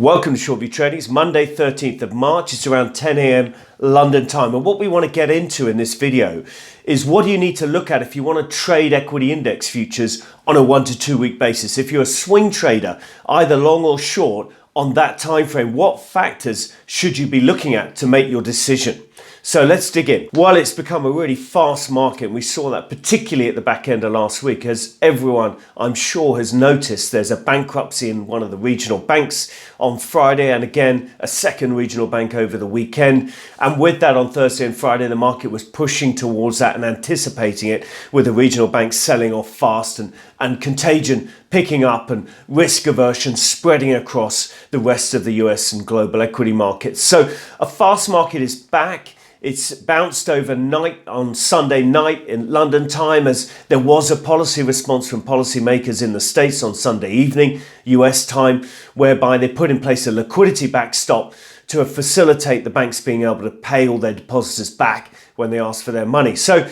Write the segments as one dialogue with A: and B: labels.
A: Welcome to Shortview Trading. It's Monday 13th of March. It's around 10 a.m. London time. And what we want to get into in this video is what do you need to look at if you want to trade equity index futures on a 1 to 2 week basis. If you're a swing trader, either long or short, on that time frame, what factors should you be looking at to make your decision? So let's dig in. While it's become a really fast market, and we saw that particularly at the back end of last week, as everyone I'm sure has noticed, there's a bankruptcy in one of the regional banks on Friday, and again a second regional bank over the weekend. And with that, on Thursday and Friday, the market was pushing towards that and anticipating it, with the regional banks selling off fast and contagion picking up and risk aversion spreading across the rest of the US and global equity markets. So a fast market is back. It's bounced overnight on Sunday night in London time, as there was a policy response from policymakers in the States on Sunday evening, US time, whereby they put in place a liquidity backstop to facilitate the banks being able to pay all their depositors back when they ask for their money. So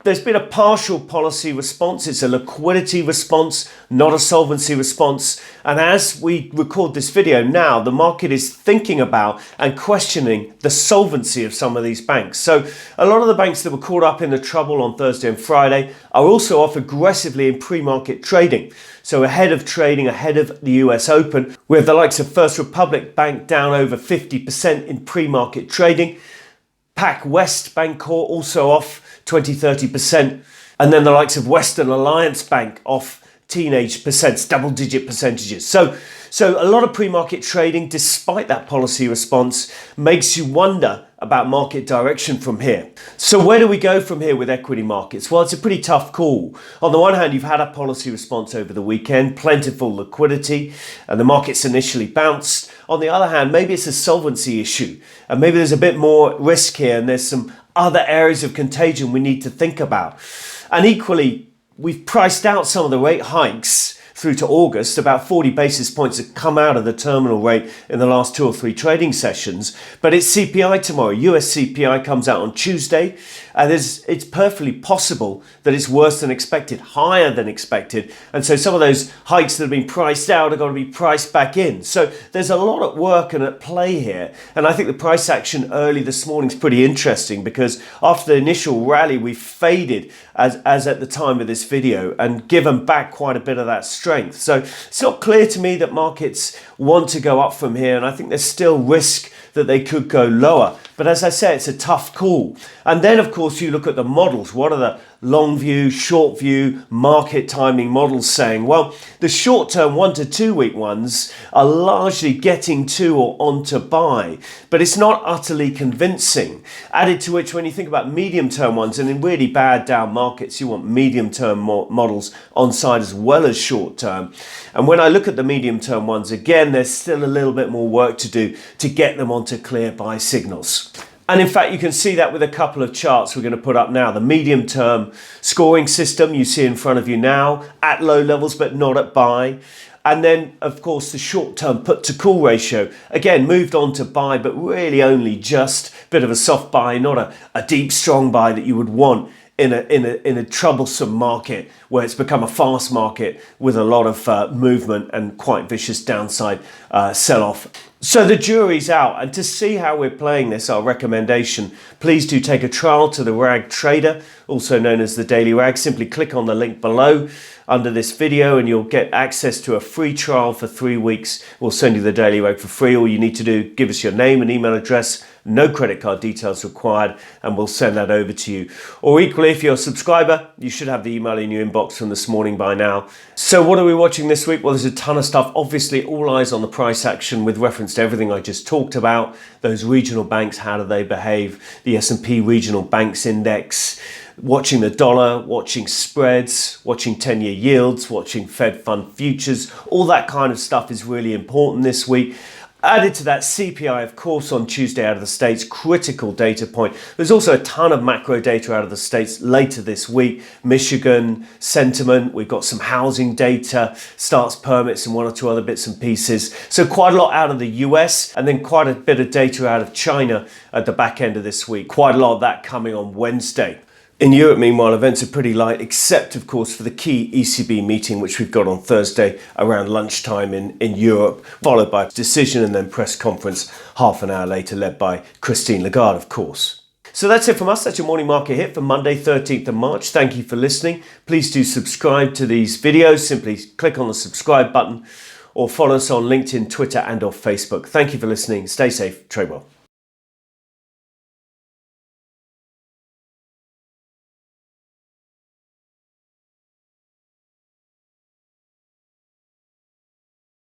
A: there's been a partial policy response. It's a liquidity response, not a solvency response. And as we record this video now, the market is thinking about and questioning the solvency of some of these banks. So a lot of the banks that were caught up in the trouble on Thursday and Friday are also off aggressively in pre-market trading. So ahead of trading, ahead of the US Open, we have the likes of First Republic Bank down over 50% in pre-market trading. PacWest, Bancorp also off 20-30%, and then the likes of Western Alliance Bank off teenage percents, double-digit percentages. So a lot of pre-market trading, despite that policy response, makes you wonder about market direction from here. So where do we go from here with equity markets? Well, it's a pretty tough call. On the one hand, you've had a policy response over the weekend, plentiful liquidity, and the markets initially bounced. On the other hand, maybe it's a solvency issue, and maybe there's a bit more risk here, and there's some other areas of contagion we need to think about. And equally, we've priced out some of the rate hikes through to August. About 40 basis points have come out of the terminal rate in the last 2 or 3 trading sessions. But it's CPI tomorrow. US CPI comes out on Tuesday, and it's perfectly possible that it's worse than expected, higher than expected. And so some of those hikes that have been priced out are going to be priced back in. So there's a lot at work and at play here. And I think the price action early this morning is pretty interesting, because after the initial rally, we faded as at the time of this video and given back quite a bit of that strength. So it's not clear to me that markets want to go up from here, and I think there's still risk that they could go lower. But as I say, it's a tough call. And then, of course, you look at the models. What are the long view, short view, market timing models saying? Well, the short-term 1 to 2 week ones are largely getting to or on to buy, but it's not utterly convincing. Added to which, when you think about medium-term ones, and in really bad down markets, you want medium-term models on side as well as short-term. And when I look at the medium-term ones, again, there's still a little bit more work to do to get them onto clear buy signals. And in fact, you can see that with a couple of charts we're going to put up now. The medium-term scoring system you see in front of you now, at low levels but not at buy. And then, of course, the short-term put-to-call ratio, again, moved on to buy, but really only just a bit of a soft buy, not a deep, strong buy that you would want in a troublesome market where it's become a fast market with a lot of movement and quite vicious downside sell-off. So the jury's out, and to see how we're playing this, our recommendation, please do take a trial to the RAG Trader, also known as the Daily Rag. Simply click on the link below under this video and you'll get access to a free trial for 3 weeks. We'll send you the Daily Rag for free. All you need to do, give us your name and email address, no credit card details required, and we'll send that over to you. Or equally, if you're a subscriber, you should have the email in your inbox from this morning by now. So what are we watching this week? Well, there's a ton of stuff. Obviously, all eyes on the price action with reference to everything I just talked about. Those regional banks, how do they behave? The S&P Regional Banks Index, watching the dollar, watching spreads, watching 10-year yields, watching Fed Fund futures. All that kind of stuff is really important this week. Added to that, CPI, of course, on Tuesday out of the States, critical data point. There's also a ton of macro data out of the States later this week. Michigan, sentiment, we've got some housing data, starts permits and 1 or 2 other bits and pieces. So quite a lot out of the US, and then quite a bit of data out of China at the back end of this week. Quite a lot of that coming on Wednesday. In Europe, meanwhile, events are pretty light, except, of course, for the key ECB meeting, which we've got on Thursday around lunchtime in Europe, followed by a decision and then press conference half an hour later, led by Christine Lagarde, of course. So that's it from us. That's your morning market hit for Monday, 13th of March. Thank you for listening. Please do subscribe to these videos. Simply click on the subscribe button or follow us on LinkedIn, Twitter, and or Facebook. Thank you for listening. Stay safe. Trade well.